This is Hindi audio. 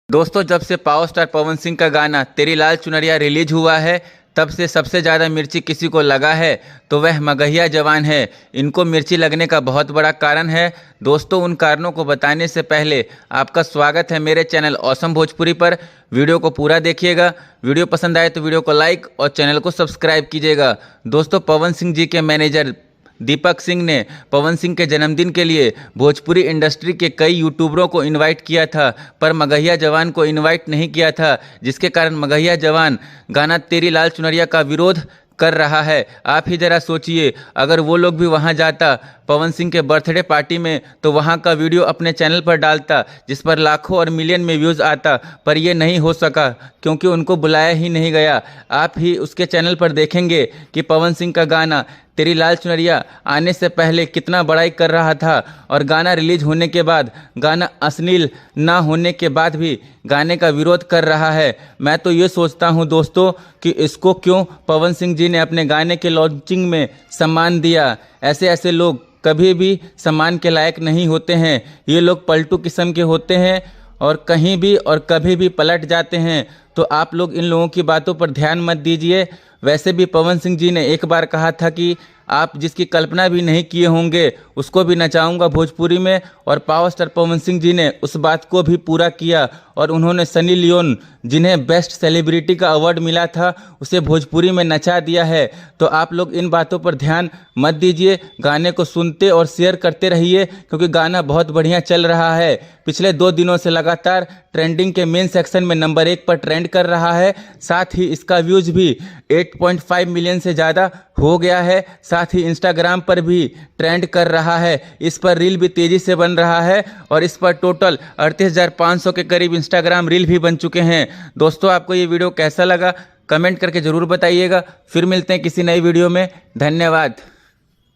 दोस्तों, जब से पावर स्टार पवन सिंह का गाना तेरी लाल चुनरिया रिलीज हुआ है तब से सबसे ज़्यादा मिर्ची किसी को लगा है तो वह मगहिया जवान है। इनको मिर्ची लगने का बहुत बड़ा कारण है। दोस्तों, उन कारणों को बताने से पहले आपका स्वागत है मेरे चैनल ऑसम भोजपुरी पर। वीडियो को पूरा देखिएगा। वीडियो पसंद आए तो वीडियो को लाइक और चैनल को सब्सक्राइब कीजिएगा। दोस्तों, पवन सिंह जी के मैनेजर दीपक सिंह ने पवन सिंह के जन्मदिन के लिए भोजपुरी इंडस्ट्री के कई यूट्यूबरों को इनवाइट किया था, पर मगहिया जवान को इनवाइट नहीं किया था, जिसके कारण मगहिया जवान गाना तेरी लाल चुनरिया का विरोध कर रहा है। आप ही ज़रा सोचिए, अगर वो लोग भी वहाँ जाता पवन सिंह के बर्थडे पार्टी में तो वहाँ का वीडियो अपने चैनल पर डालता, जिस पर लाखों और मिलियन में व्यूज़ आता, पर ये नहीं हो सका क्योंकि उनको बुलाया ही नहीं गया। आप ही उसके चैनल पर देखेंगे कि पवन सिंह का गाना तेरी लाल चुनरिया आने से पहले कितना बड़ाई कर रहा था और गाना रिलीज होने के बाद, गाना अश्लील ना होने के बाद भी गाने का विरोध कर रहा है। मैं तो ये सोचता हूँ दोस्तों कि इसको क्यों पवन सिंह जी ने अपने गाने के लॉन्चिंग में सम्मान दिया। ऐसे लोग कभी भी सम्मान के लायक नहीं होते हैं। ये लोग पलटू किस्म के होते हैं और कहीं भी और कभी भी पलट जाते हैं। तो आप लोग इन लोगों की बातों पर ध्यान मत दीजिए। वैसे भी पवन सिंह जी ने एक बार कहा था कि आप जिसकी कल्पना भी नहीं किए होंगे उसको भी नचाऊंगा भोजपुरी में, और पावर स्टार पवन सिंह जी ने उस बात को भी पूरा किया और उन्होंने सनी लियोन, जिन्हें बेस्ट सेलिब्रिटी का अवार्ड मिला था, उसे भोजपुरी में नचा दिया है। तो आप लोग इन बातों पर ध्यान मत दीजिए, गाने को सुनते और शेयर करते रहिए क्योंकि गाना बहुत बढ़िया चल रहा है। पिछले 2 दिनों से लगातार ट्रेंडिंग के मेन सेक्शन में नंबर 1 पर ट्रेंड कर रहा है। साथ ही इसका व्यूज़ भी 8.5 मिलियन से ज़्यादा हो गया है। साथ ही इंस्टाग्राम पर भी ट्रेंड कर रहा है। इस पर रील भी तेज़ी से बन रहा है और इस पर टोटल 38,500 के करीब इंस्टाग्राम रील भी बन चुके हैं। दोस्तों, आपको ये वीडियो कैसा लगा कमेंट करके ज़रूर बताइएगा। फिर मिलते हैं किसी नई वीडियो में। धन्यवाद।